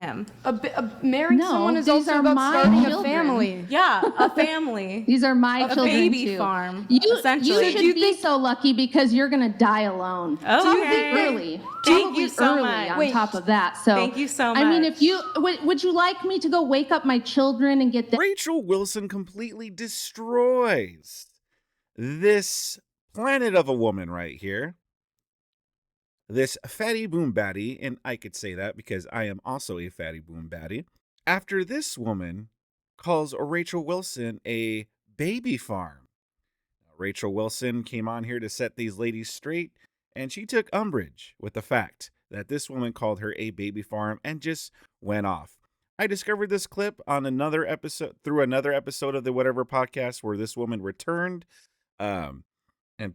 him. Marrying someone is also about starting a family. Yeah, a family. These are my children baby too. farm, You essentially. should be so lucky because you're gonna die alone. Okay. Early. Thank you so early much. on top of that. So Thank you so much. I mean, if you would you like me to go wake up my children and get them? Rachel Wilson completely destroys this planet of a woman right here. This fatty boom baddie, and I could say that because I am also a fatty boom baddie, after this woman calls Rachel Wilson a baby farm. Rachel Wilson came on here to set these ladies straight, and she took umbrage with the fact that this woman called her a baby farm and just went off. I discovered this clip on another episode, through another episode of the Whatever podcast, where this woman returned, and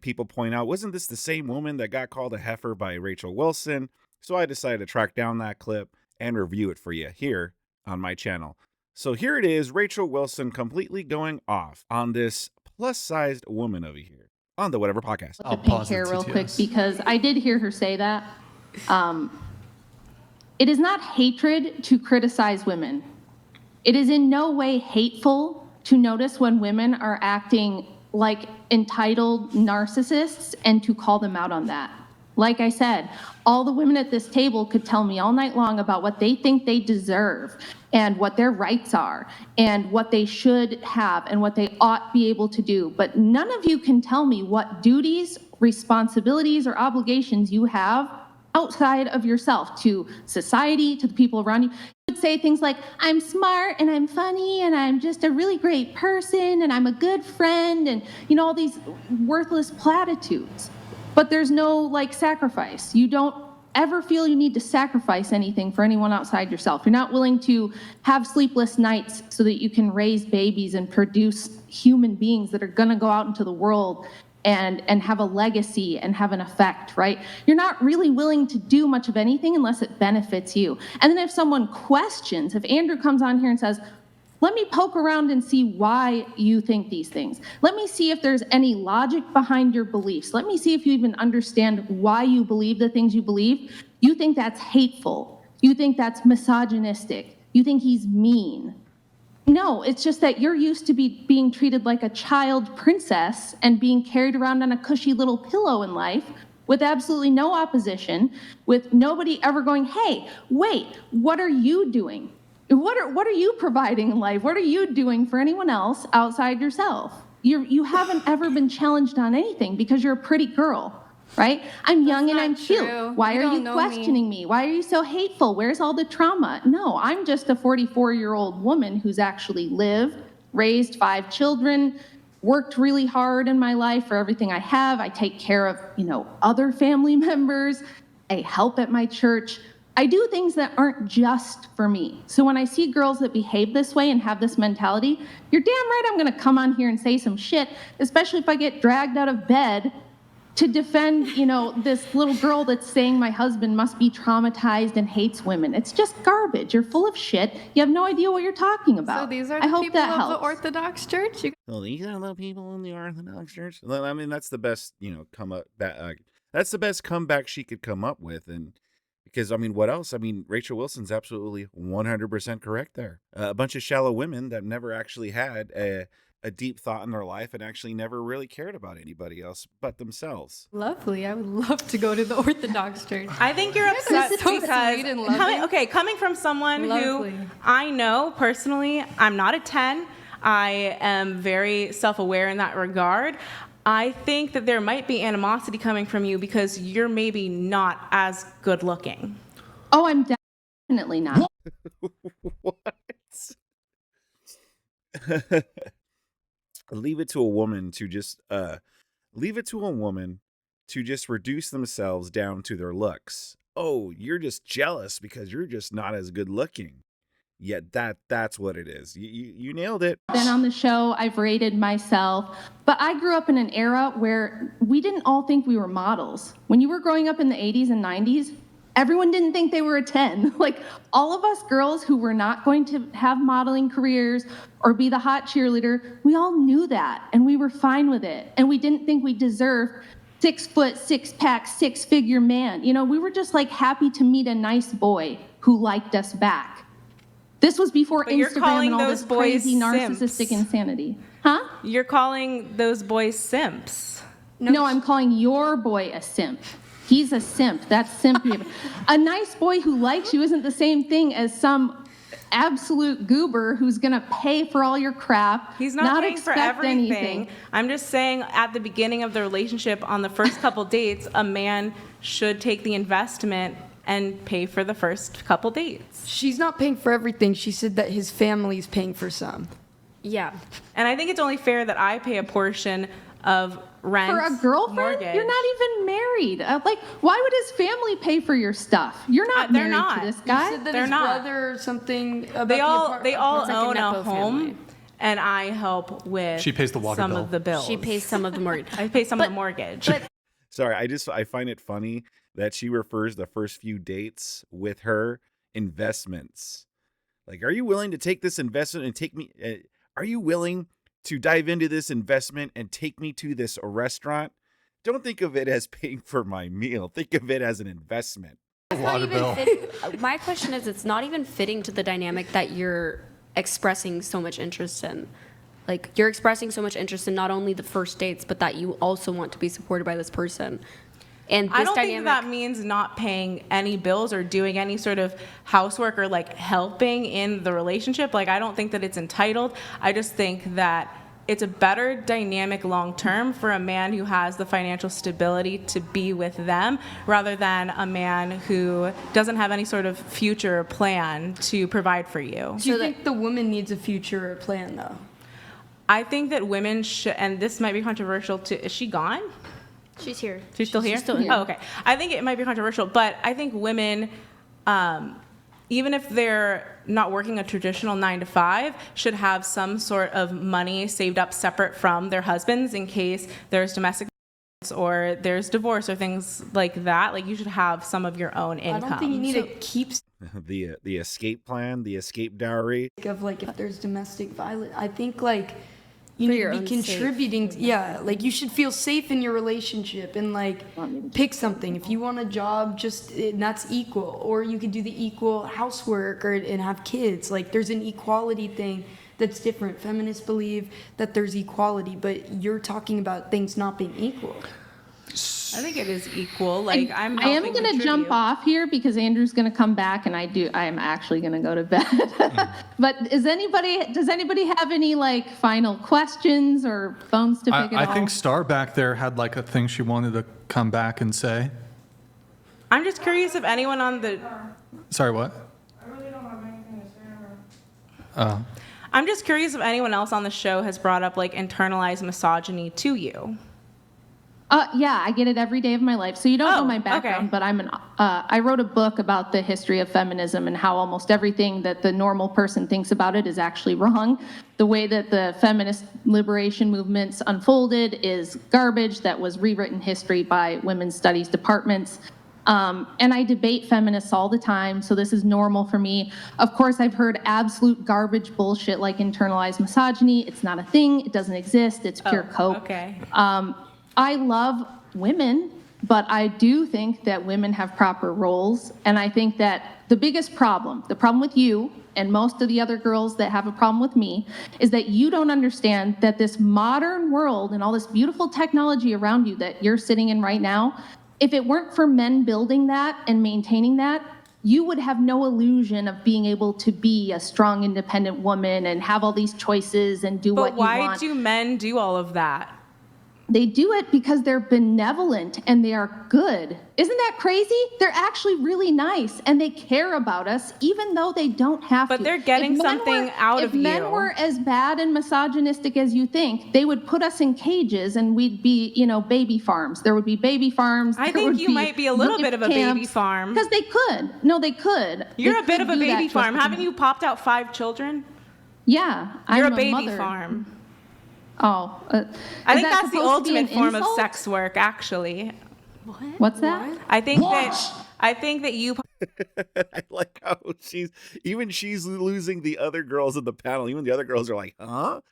people point out, wasn't this the same woman that got called a heifer by Rachel Wilson? So I decided to track down that clip and review it for you here on my channel. So here it is, Rachel Wilson completely going off on this plus-sized woman over here on the Whatever podcast. I'll pause here real quick because I did hear her say that. It is not hatred to criticize women. It is in no way hateful to notice when women are acting like entitled narcissists and to call them out on that. Like I said, all the women at this table could tell me all night long about what they think they deserve and what their rights are and what they should have and what they ought be able to do. But none of you can tell me what duties, responsibilities, or obligations you have outside of yourself to society, to the people around you. You would say things like, I'm smart and I'm funny and I'm just a really great person and I'm a good friend and, you know, all these worthless platitudes. But there's no like sacrifice. You don't ever feel you need to sacrifice anything for anyone outside yourself. You're not willing to have sleepless nights so that you can raise babies and produce human beings that are gonna go out into the world and have a legacy and have an effect, right? You're not really willing to do much of anything unless it benefits you. And then if someone questions, if Andrew comes on here and says, let me poke around and see why you think these things. Let me see if there's any logic behind your beliefs. Let me see if you even understand why you believe the things you believe. You think that's hateful. You think that's misogynistic. You think he's mean. No, it's just that you're used to being treated like a child princess and being carried around on a cushy little pillow in life with absolutely no opposition, with nobody ever going, hey, wait, what are you doing? What are you providing in life? What are you doing for anyone else outside yourself? You haven't ever been challenged on anything because you're a pretty girl, right? I'm young and I'm cute. Why are you questioning me? Why are you so hateful? Where's all the trauma? No, I'm just a 44-year-old woman who's actually lived, raised 5 children, worked really hard in my life for everything I have. I take care of, other family members. I help at my church. I do things that aren't just for me. So when I see girls that behave this way and have this mentality, you're damn right I'm gonna come on here and say some shit, especially if I get dragged out of bed to defend, this little girl that's saying my husband must be traumatized and hates women. It's just garbage. You're full of shit. You have no idea what you're talking about. So these are the people of the Orthodox Church? Well, these are the people in the Orthodox Church. I mean, that's the best, that's the best comeback she could come up with. And because, what else? Rachel Wilson's absolutely 100% correct there. A bunch of shallow women that never actually had a deep thought in their life and actually never really cared about anybody else but themselves. Lovely. I would love to go to the Orthodox Church. I think you're upset because, coming from someone who I know personally, I'm not a 10. I am very self-aware in that regard. I think that there might be animosity coming from you because you're maybe not as good looking. Oh, I'm definitely not. What? Leave it to a woman to just reduce themselves down to their looks. Oh, you're just jealous because you're just not as good looking. Yet that's what it is. You nailed it. Been on the show, I've rated myself, but I grew up in an era where we didn't all think we were models. When you were growing up in the 80s and 90s, everyone didn't think they were a 10. Like all of us girls who were not going to have modeling careers or be the hot cheerleader, we all knew that and we were fine with it. And we didn't think we deserved 6 foot, 6 pack, 6-figure man. We were just like happy to meet a nice boy who liked us back. This was before But you're Instagram calling and all those this boys crazy narcissistic simps. insanity. Huh? You're calling those boys simps. No, I'm calling your boy a simp. He's a simp. That's simp behavior. A nice boy who likes you isn't the same thing as some absolute goober who's going to pay for all your crap. He's not paying for expect everything. anything. I'm just saying at the beginning of the relationship, on the first couple dates, a man should take the investment and pay for the first couple dates. She's not paying for everything. She said that his family's paying for some. Yeah. And I think it's only fair that I pay a portion of rent, For a girlfriend? mortgage. You're not even married. Like, why would his family pay for your stuff? You're not They're married not. to this You guy. Said that They're his not. brother or something about They the all apartment. they all It's like a own a Nepo home, family. and I help with She pays the water some bill. of the bills. She pays some of the mortgage. I pay some of the mortgage. Sorry, I find it funny that she refers the first few dates with her investments. Like, are you willing to take this investment and take me? Are you willing to dive into this investment and take me to this restaurant? Don't think of it as paying for my meal. Think of it as an investment. Water bill. My question is, it's not even fitting to the dynamic that you're expressing so much interest in. Like, you're expressing so much interest in not only the first dates, but that you also want to be supported by this person. And this I don't dynamic, think that means not paying any bills or doing any sort of housework or like helping in the relationship. Like, I don't think that it's entitled. I just think that it's a better dynamic long term for a man who has the financial stability to be with them rather than a man who doesn't have any sort of future plan to provide for you. Do you think the woman needs a future plan, though? I think that women should, and this might be controversial too. Is she gone? she's here. She's still here? still here. Oh, okay. I think it might be controversial, but I think women, even if they're not working a traditional 9 to 5, should have some sort of money saved up separate from their husbands in case there's domestic violence or there's divorce or things like that. Like, you should have some of your own income. I don't think you need to keep The escape plan, the escape dowry. of like if there's domestic violence. I think like you For need your to own be contributing. Yeah, like you should feel safe in your relationship and like pick something. If you want a job, just and that's equal. Or you could do the equal housework or and have kids. Like there's an equality thing that's different. Feminists believe that there's equality, but you're talking about things not being equal. I think it is equal. Like, I am going to jump off here because Andrew's going to come back, and I am actually going to go to bed. But does anybody have any like final questions or bones to pick at all? I think Star back there had like a thing she wanted to come back and say. I'm just curious if anyone on the... Sorry, what? I really don't have anything to say to her. Oh. I'm just curious if anyone else on the show has brought up like internalized misogyny to you. Yeah, I get it every day of my life. So you don't know my background, okay. but I wrote a book about the history of feminism and how almost everything that the normal person thinks about it is actually wrong. The way that the feminist liberation movements unfolded is garbage that was rewritten history by women's studies departments. And I debate feminists all the time, so this is normal for me. Of course, I've heard absolute garbage bullshit like internalized misogyny. It's not a thing. It doesn't exist. It's pure cope. Okay. I love women, but I do think that women have proper roles. And I think that the problem with you and most of the other girls that have a problem with me, is that you don't understand that this modern world and all this beautiful technology around you that you're sitting in right now, if it weren't for men building that and maintaining that, you would have no illusion of being able to be a strong, independent woman and have all these choices and do what you want. But why do men do all of that? They do it because they're benevolent and they are good. Isn't that crazy? They're actually really nice and they care about us even though they don't have to. But they're getting something out of you. If men were as bad and misogynistic as you think, they would put us in cages and we'd be, baby farms. There would be baby farms. I think you might be a little bit of a baby farm. Because they could. No, they could. You're a bit of a baby farm. Haven't you popped out 5 children? Yeah. You're I'm a baby mother. farm. Oh. I think that's the supposed to be ultimate an form of insult? sex work, actually. What's that? I think that you... I like how she's losing the other girls in the panel. Even the other girls are like, huh?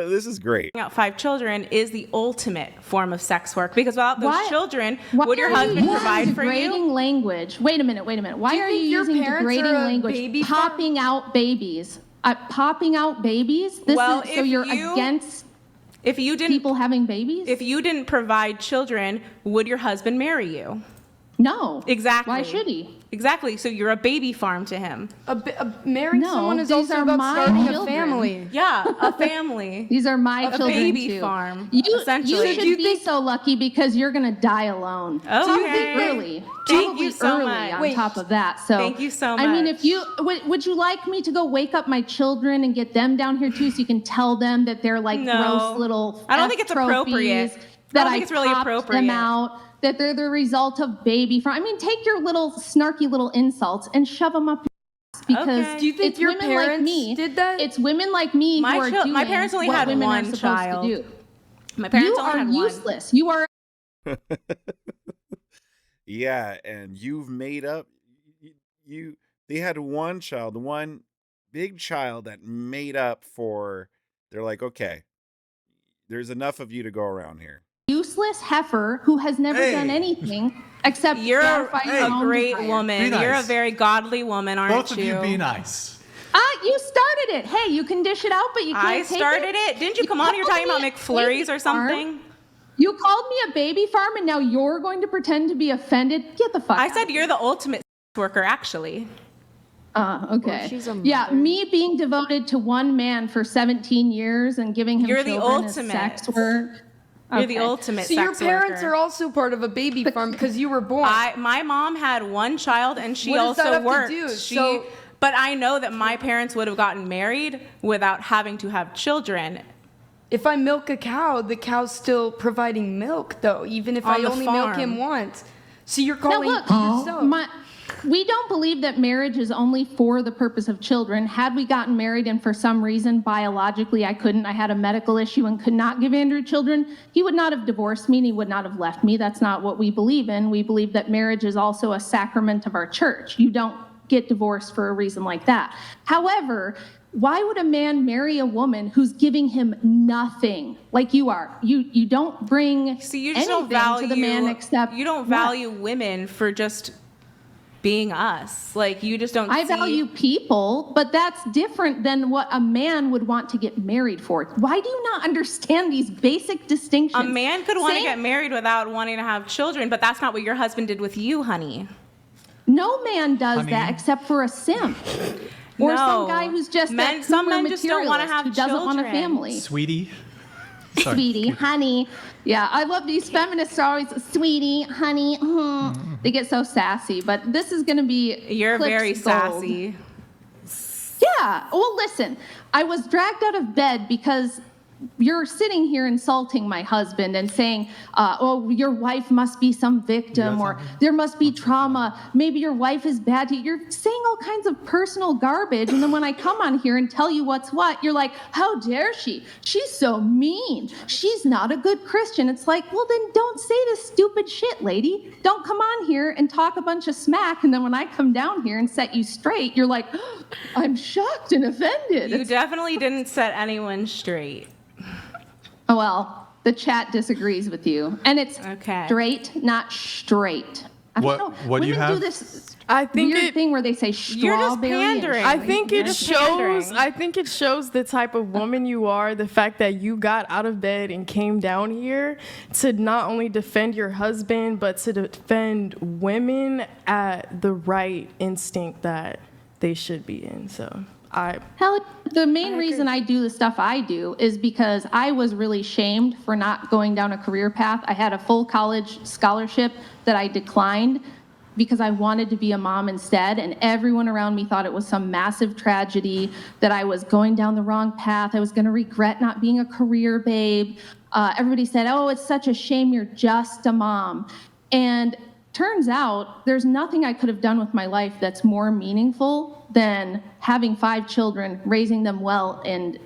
This is great. Out 5 children is the ultimate form of sex work, because without those children, would your Why are you husband using provide for degrading you? language? Wait a minute. Why Do you are you think your using parents degrading are a language? baby farm? Popping out babies. Popping out babies? Well, So you're against If you didn't people having babies? if you didn't provide children, would your husband marry you? No. Exactly. Why should he? Exactly. So you're a baby farm to him. Marrying No, someone is these also are about my starting a children. family. Yeah, a family. These are my A children baby too. farm, You essentially. should be so lucky because you're gonna die alone. Okay. Early. Thank Probably you so early much. on Wait. top of that. So Thank you so I mean, much. if you would you like me to go wake up my children and get them down here too, so you can tell them that they're like No. gross little. I don't think it's appropriate. trophies, I That don't think it's really popped appropriate. them out. That they're the result of baby farm. I mean, take your little snarky little insults and shove them up your ass, because Okay. Do you think it's your women like parents me. did that? It's women like me My who are chil- doing my parents only what had women are one supposed child. to do. My parents You only are had one. useless. You are Yeah, and you've made up. They had one child, one big child that made up for. They're like, okay, there's enough of you to go around here. useless heifer who has never done anything except You're glorify your a own great desire. woman. Be nice. You're a very godly woman, aren't Both of you? you be nice. You started it. Hey, you can dish it out, but you can't I take started it. Didn't you come on? You're talking about McFlurries or something? You called me a baby farm, and now you're going to pretend to be offended? Get the fuck I out. said you're the ultimate sex worker, actually. Okay. she's a Yeah, mother. me being devoted to one man for 17 years and giving him You're the children is ultimate. sex work. You're the Okay. ultimate So your sex parents worker. are also part of a baby farm because you were born. My mom had one child and she What does that also have to worked. do? But I know that my parents would have gotten married without having to have children. If I milk a cow, the cow's still providing milk, though, even if On I the only milk farm. him once. So you're Now calling look, yourself. we don't believe that marriage is only for the purpose of children. Had we gotten married and for some reason biologically I had a medical issue and could not give Andrew children, he would not have divorced me and he would not have left me. That's not what we believe in. We believe that marriage is also a sacrament of our church. You don't get divorced for a reason like that. However, why would a man marry a woman who's giving him nothing like you are? You don't bring So you just anything don't value to the man except you don't what? value women for just being us. Like you just don't I see- value people, but that's different than what a man would want to get married for. Why do you not understand these basic distinctions? a man could want to Same- get married without wanting to have children, but that's not what your husband did with you, honey. No man does Honey. that except for a simp. Or No. some guy who's just Men- a some cougar men just don't wanna materialist have who doesn't want a children. family. Sweetie. Sorry. Sweetie, honey. Yeah, I love these feminists are always, sweetie, honey. They get so sassy, but this is going to be You're Clip's very gold. sassy. Yeah. Well, listen, I was dragged out of bed because you're sitting here insulting my husband and saying, oh, your wife must be some victim or there must be trauma. Maybe your wife is bad to you. You're saying all kinds of personal garbage. And then when I come on here and tell you what's what, you're like, how dare she? She's so mean. She's not a good Christian. It's like, well, then don't say this stupid shit, lady. Don't come on here and talk a bunch of smack. And then when I come down here and set you straight, you're like, oh, I'm shocked and offended. You definitely didn't set anyone straight. Oh, well, the chat disagrees with you. And it's Okay. straight, not straight. I What- don't know. what do you Women have? do this I think weird it. thing where they say You're just strawberry. and pandering. I think it Just shows. pandering. I think it shows the type of woman you are. The fact that you got out of bed and came down here to not only defend your husband, but to defend women at the right instinct that they should be in. So Hell, the main reason I do the stuff I do is because I was really shamed for not going down a career path. I had a full college scholarship that I declined because I wanted to be a mom instead, and everyone around me thought it was some massive tragedy, that I was going down the wrong path, I was gonna regret not being a career babe. Everybody said, oh, it's such a shame you're just a mom. And turns out there's nothing I could have done with my life that's more meaningful than having 5 children, raising them well, and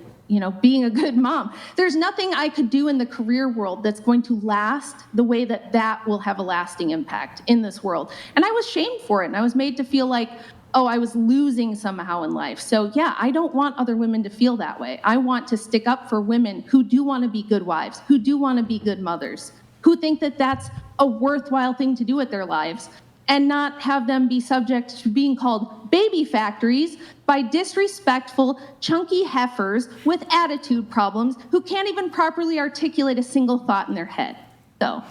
being a good mom. There's nothing I could do in the career world that's going to last the way that will have a lasting impact in this world. And I was shamed for it, and I was made to feel like, oh, I was losing somehow in life. So yeah, I don't want other women to feel that way. I want to stick up for women who do want to be good wives, who do want to be good mothers, who think that that's a worthwhile thing to do with their lives, and not have them be subject to being called baby factories by disrespectful, chunky heifers with attitude problems who can't even properly articulate a single thought in their head. So.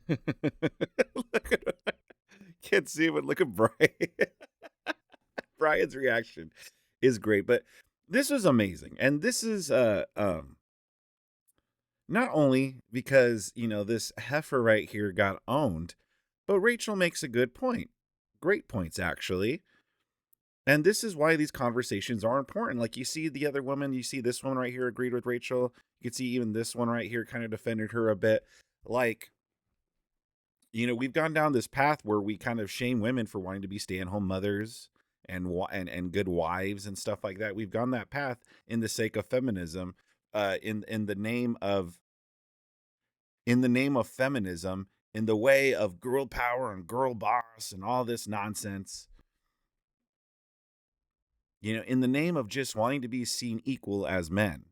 Look at, can't see it, but look at Brian. Brian's reaction is great, but this was amazing. And this is not only because, you know, this heifer right here got owned, but Rachel makes a good point. Great points, actually. And this is why these conversations are important. Like, you see the other woman, you see this one right here agreed with Rachel. You can see even this one right here kind of defended her a bit. Like, you know, we've gone down this path where we kind of shame women for wanting to be stay-at-home mothers and good wives and stuff like that. We've gone that path in the sake of feminism, in the name of feminism, in the way of girl power and girl boss and all this nonsense. You know, in the name of just wanting to be seen equal as men.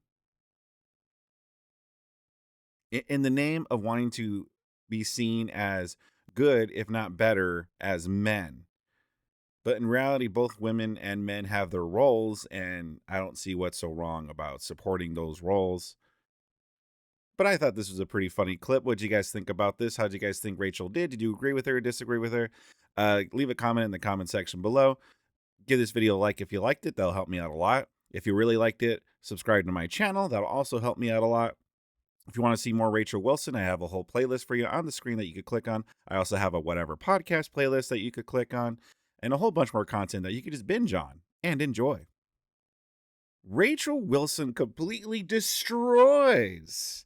In the name of wanting to be seen as good, if not better, as men. But in reality, both women and men have their roles, and I don't see what's so wrong about supporting those roles. But I thought this was a pretty funny clip. What did you guys think about this? How did you guys think Rachel did? Did you agree with her or disagree with her? Leave a comment in the comment section below. Give this video a like if you liked it. That'll help me out a lot. If you really liked it, subscribe to my channel. That'll also help me out a lot. If you want to see more Rachel Wilson, I have a whole playlist for you on the screen that you could click on. I also have a whatever podcast playlist that you could click on, and a whole bunch more content that you could just binge on and enjoy. Rachel Wilson completely destroys